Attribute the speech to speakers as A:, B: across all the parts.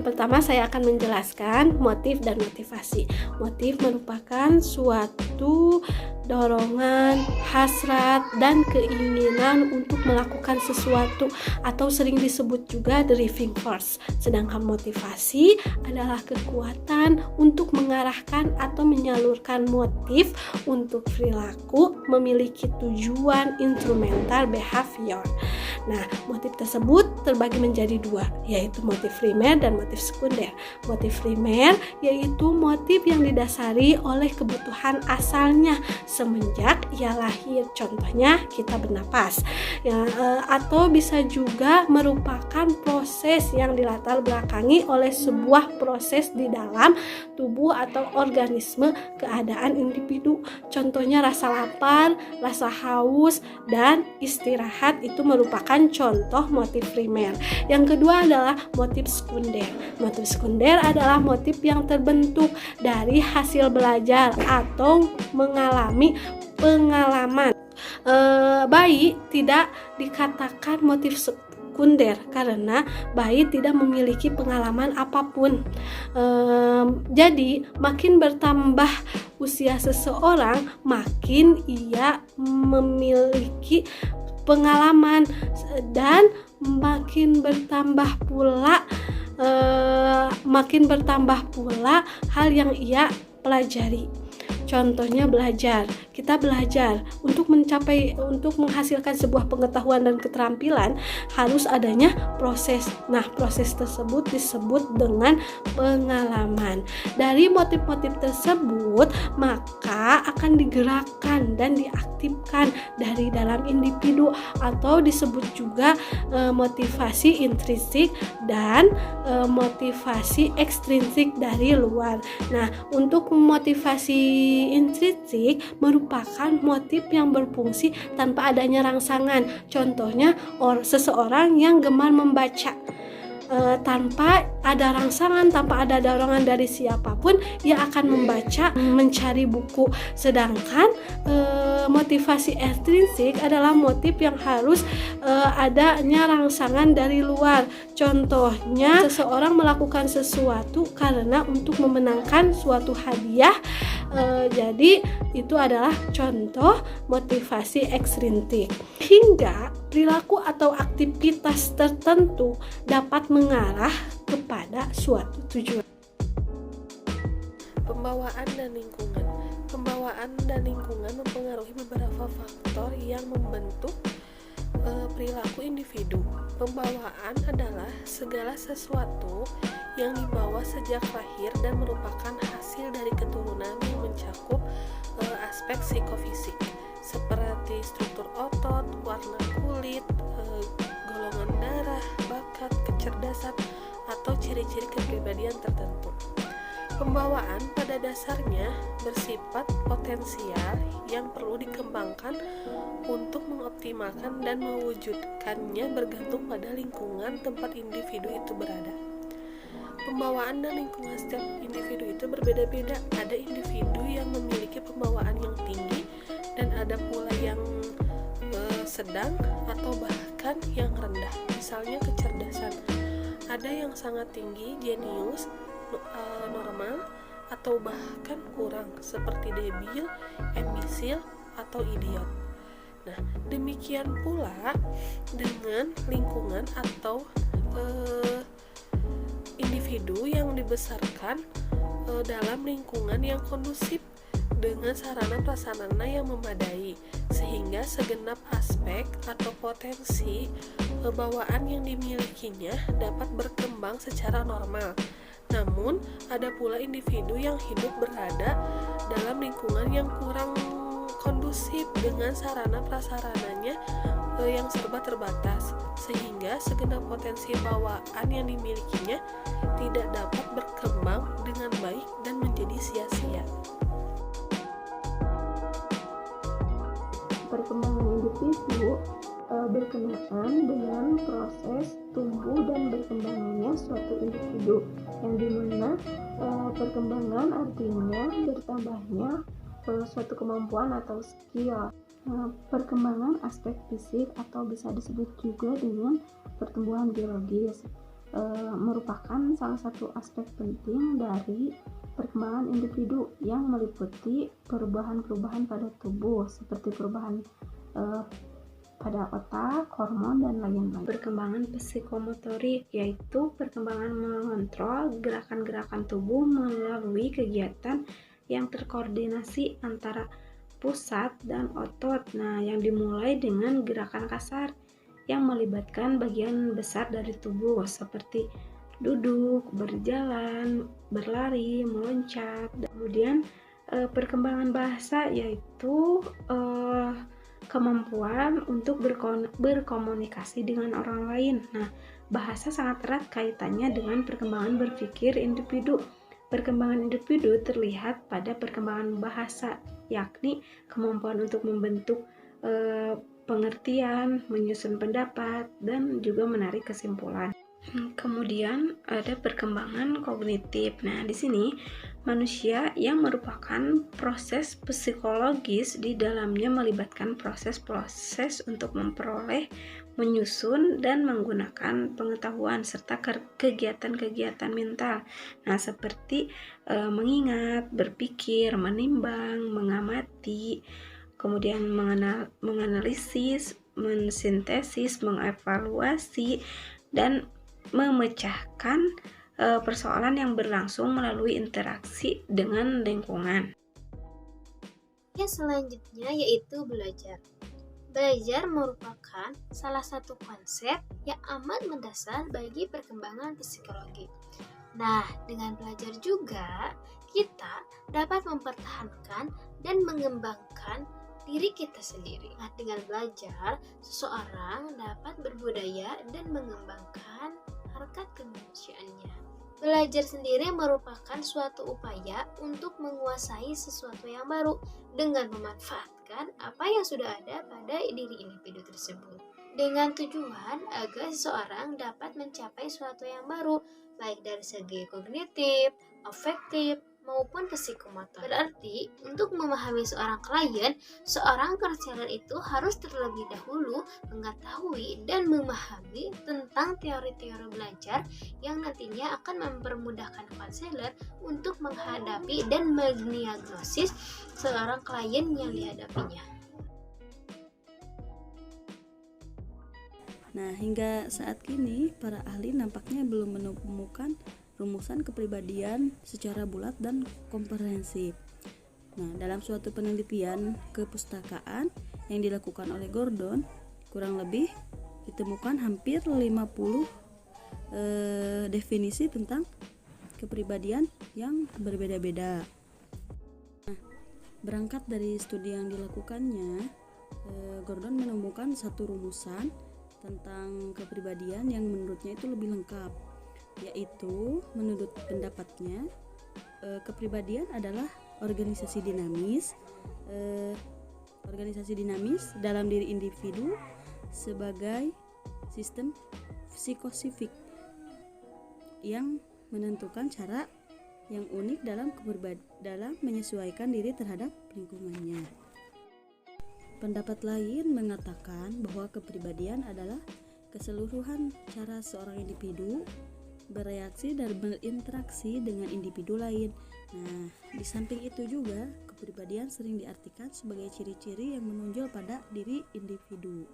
A: Pertama, saya akan menjelaskan motif dan motivasi. Motif merupakan suatu dorongan, hasrat, dan keinginan untuk melakukan sesuatu atau sering disebut juga driving force. Sedangkan motivasi adalah kekuatan untuk mengarahkan atau menyalurkan motif untuk perilaku memiliki tujuan instrumental behavior. Nah, motif tersebut terbagi menjadi dua, yaitu motif primer dan motif sekunder. Motif primer yaitu motif yang didasari oleh kebutuhan asalnya semenjak ia lahir. Contohnya kita bernapas, atau bisa juga merupakan proses yang dilatar belakangi oleh sebuah proses di dalam tubuh atau organisme keadaan individu. Contohnya rasa lapar, rasa haus, dan istirahat itu merupakan contoh motif primer. Yang kedua adalah motif sekunder. Motif sekunder adalah motif yang terbentuk dari hasil belajar atau mengalami pengalaman. Bayi tidak dikatakan motif sekunder karena bayi tidak memiliki pengalaman apapun. Jadi makin bertambah usia seseorang, makin ia memiliki pengalaman dan makin bertambah pula hal yang ia pelajari. Contohnya belajar. Kita belajar untuk menghasilkan sebuah pengetahuan dan keterampilan harus adanya proses. Nah, proses tersebut disebut dengan pengalaman. Dari motif-motif tersebut, maka akan digerakkan dan diaktifkan dari dalam individu atau disebut juga motivasi intrinsik dan motivasi ekstrinsik dari luar. Nah, untuk motivasi intrinsik merupakan motif yang berfungsi tanpa adanya rangsangan. Contohnya seseorang yang gemar membaca. Tanpa ada rangsangan, tanpa ada dorongan dari siapapun, ia akan membaca, mencari buku. Sedangkan motivasi ekstrinsik adalah motif yang harus adanya rangsangan dari luar. Contohnya, seseorang melakukan sesuatu karena untuk memenangkan suatu hadiah. Jadi itu adalah contoh motivasi ekstrinsik. Hingga perilaku atau aktivitas tertentu dapat mengarah kepada suatu tujuan.
B: Pembawaan dan lingkungan. Pembawaan dan lingkungan mempengaruhi beberapa faktor yang membentuk perilaku individu. Pembawaan adalah segala sesuatu yang dibawa sejak lahir dan merupakan hasil dari keturunan yang mencakup aspek psikofisik seperti struktur otot, warna kulit, golongan darah, bakat, kecerdasan, atau ciri-ciri kepribadian tertentu. Pembawaan pada dasarnya bersifat potensial yang perlu dikembangkan untuk mengoptimalkan dan mewujudkannya bergantung pada lingkungan tempat individu itu berada. Pembawaan dan lingkungan setiap individu itu berbeda-beda. Ada individu yang memiliki pembawaan yang tinggi dan ada pula yang sedang atau bahkan yang rendah. Misalnya kecerdasan. Ada yang sangat tinggi, jenius, normal, atau bahkan kurang seperti debil, imbisil, atau idiot. Nah, demikian pula dengan lingkungan atau eh, individu yang dibesarkan dalam lingkungan yang kondusif dengan sarana prasarana yang memadai, sehingga segenap aspek atau potensi bawaan yang dimilikinya dapat berkembang secara normal. Namun, ada pula individu yang hidup berada dalam lingkungan yang kurang kondusif dengan sarana prasarananya yang serba terbatas, sehingga segenap potensi bawaan yang dimilikinya tidak dapat berkembang dengan baik dan menjadi sia-sia.
A: Perkembangan individu berkenaan dengan proses tumbuh dan berkembangnya suatu individu, yang dimana perkembangan artinya bertambahnya suatu kemampuan atau skill. Perkembangan aspek fisik atau bisa disebut juga dengan pertumbuhan biologis merupakan salah satu aspek penting dari perkembangan individu yang meliputi perubahan-perubahan pada tubuh seperti perubahan pada otak, hormon, dan lain-lain. Perkembangan psikomotorik yaitu perkembangan mengontrol gerakan-gerakan tubuh melalui kegiatan yang terkoordinasi antara pusat dan otot. Nah, yang dimulai dengan gerakan kasar yang melibatkan bagian besar dari tubuh seperti duduk, berjalan, berlari, meloncat. Kemudian perkembangan bahasa yaitu kemampuan untuk berkomunikasi dengan orang lain. Nah, bahasa sangat erat kaitannya dengan perkembangan berpikir individu. Perkembangan individu terlihat pada perkembangan bahasa, yakni kemampuan untuk membentuk pengertian, menyusun pendapat, dan juga menarik kesimpulan. Kemudian ada perkembangan kognitif. Nah, di sini manusia yang merupakan proses psikologis di dalamnya melibatkan proses-proses untuk memperoleh, menyusun, dan menggunakan pengetahuan serta kegiatan-kegiatan mental. Nah, seperti mengingat, berpikir, menimbang, mengamati, kemudian menganalisis, mensintesis, mengevaluasi, dan memecahkan persoalan yang berlangsung melalui interaksi dengan lingkungan.
C: Yang selanjutnya yaitu belajar. Belajar merupakan salah satu konsep yang amat mendasar bagi perkembangan psikologi. Nah, dengan belajar juga kita dapat mempertahankan dan mengembangkan diri kita sendiri. Nah, dengan belajar, seseorang dapat berbudaya dan mengembangkan harkat kemanusiaannya. Belajar sendiri merupakan suatu upaya untuk menguasai sesuatu yang baru dengan memanfaatkan apa yang sudah ada pada diri individu tersebut, dengan tujuan agar seseorang dapat mencapai sesuatu yang baru, baik dari segi kognitif, afektif, maupun psikomotor. Berarti, untuk memahami seorang klien, seorang konselor itu harus terlebih dahulu mengetahui dan memahami tentang teori-teori belajar yang nantinya akan mempermudahkan konselor untuk menghadapi dan mendiagnosis seorang klien yang dihadapinya.
D: Nah, hingga saat ini para ahli nampaknya belum menemukan rumusan kepribadian secara bulat dan komprehensif. Nah, dalam suatu penelitian kepustakaan yang dilakukan oleh Gordon, kurang lebih ditemukan hampir 50 definisi tentang kepribadian yang berbeda-beda. Nah, berangkat dari studi yang dilakukannya, Gordon menemukan satu rumusan tentang kepribadian yang menurutnya itu lebih lengkap, yaitu menurut pendapatnya kepribadian adalah organisasi dinamis dalam diri individu sebagai sistem psikosifik yang menentukan cara yang unik dalam menyesuaikan diri terhadap lingkungannya. Pendapat lain mengatakan bahwa kepribadian adalah keseluruhan cara seorang individu bereaksi dan berinteraksi dengan individu lain. Nah, di samping itu juga kepribadian sering diartikan sebagai ciri-ciri yang menonjol pada diri individu,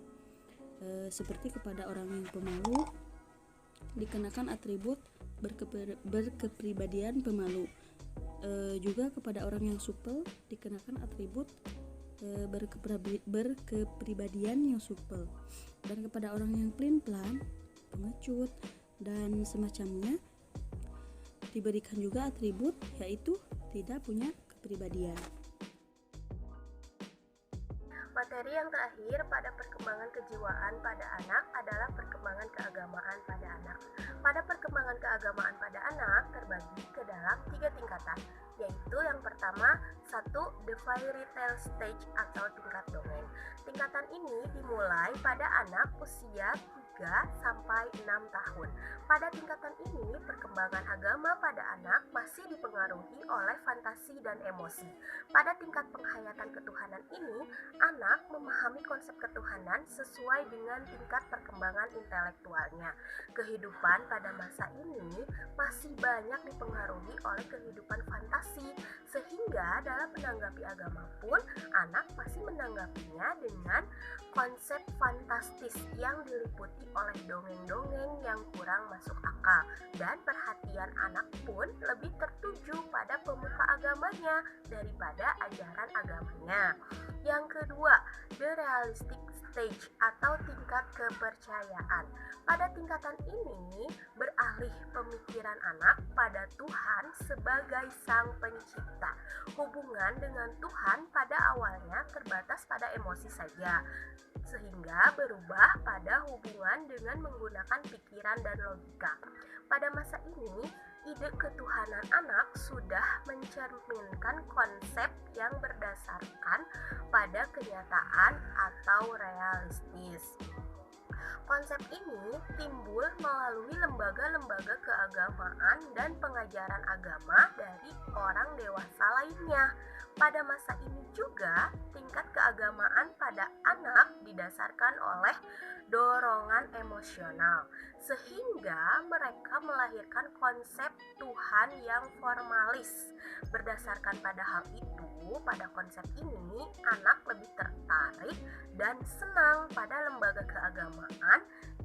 D: seperti kepada orang yang pemalu, dikenakan atribut berkepribadian pemalu. Juga kepada orang yang supel dikenakan atribut berkepribadian yang supel, dan kepada orang yang pelin-pelan, pengecut, dan semacamnya diberikan juga atribut yaitu tidak punya kepribadian.
A: Materi yang terakhir pada perkembangan kejiwaan pada anak adalah perkembangan keagamaan pada anak. Pada perkembangan keagamaan pada anak terbagi ke dalam 3 tingkatan, yaitu yang pertama, 1. The fairy tale stage atau tingkat dongeng. Tingkatan ini dimulai pada anak usia 3 sampai 6 tahun. Pada tingkatan ini, perkembangan agama pada anak masih dipengaruhi oleh fantasi dan emosi. Pada tingkat penghayatan ketuhanan ini, anak memahami konsep ketuhanan sesuai dengan tingkat perkembangan intelektualnya. Kehidupan pada masa ini masih banyak dipengaruhi oleh kehidupan fantasi, sehingga dalam menanggapi agama pun anak masih menanggapinya dengan konsep fantastis yang diliputi oleh dongeng-dongeng yang kurang masuk akal, dan perhatian anak pun lebih tertuju pada pemuka agamanya daripada ajaran agamanya. Yang kedua, the realistic stage atau tingkat kepercayaan. Pada tingkatan ini beralih pemikiran anak pada Tuhan sebagai Sang Pencipta. Hubungan dengan Tuhan pada awalnya terbatas pada emosi saja, sehingga berubah pada hubungan dengan menggunakan pikiran dan logika. Pada masa ini, ide ketuhanan anak sudah mencerminkan konsep yang berdasarkan pada kenyataan atau realistis. Konsep ini timbul melalui lembaga-lembaga keagamaan dan pengajaran agama dari orang dewasa lainnya. Pada masa ini juga, tingkat keagamaan pada anak didasarkan oleh dorongan emosional, sehingga mereka melahirkan konsep Tuhan yang formalis. Berdasarkan pada hal itu, pada konsep ini, anak lebih tertarik dan senang pada lembaga keagamaan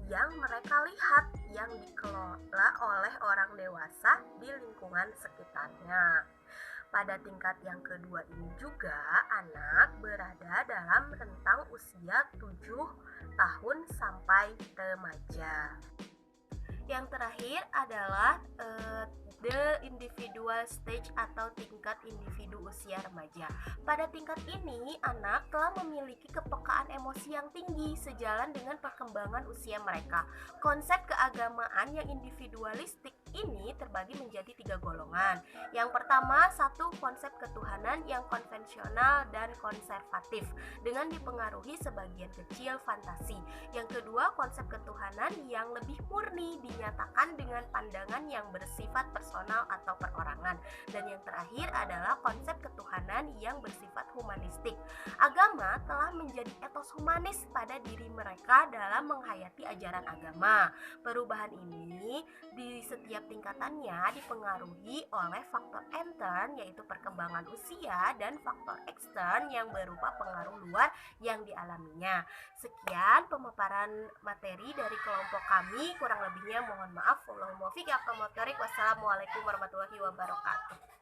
A: yang mereka lihat yang dikelola oleh orang dewasa di lingkungan sekitarnya. Pada tingkat yang kedua ini juga, anak berada dalam rentang usia 7 tahun sampai remaja. Yang terakhir adalah the individual stage atau tingkat individu usia remaja. Pada tingkat ini, anak telah memiliki kepekaan emosi yang tinggi sejalan dengan perkembangan usia mereka. Konsep keagamaan yang individualistik ini terbagi menjadi 3 golongan. Yang pertama, 1. Konsep ketuhanan yang konvensional dan konservatif dengan dipengaruhi sebagian kecil fantasi. Yang kedua, konsep ketuhanan yang lebih murni dinyatakan dengan pandangan yang bersifat personal atau perorangan. Dan yang terakhir adalah konsep ketuhanan yang bersifat humanistik. Agama telah menjadi etos humanis pada diri mereka dalam menghayati ajaran agama. Perubahan ini di setiap tingkatannya dipengaruhi oleh faktor intern yaitu perkembangan usia dan faktor ekstern yang berupa pengaruh luar yang dialaminya. Sekian pemaparan materi dari kelompok kami, kurang lebihnya mohon maaf. Wassalamualaikum warahmatullahi wabarakatuh.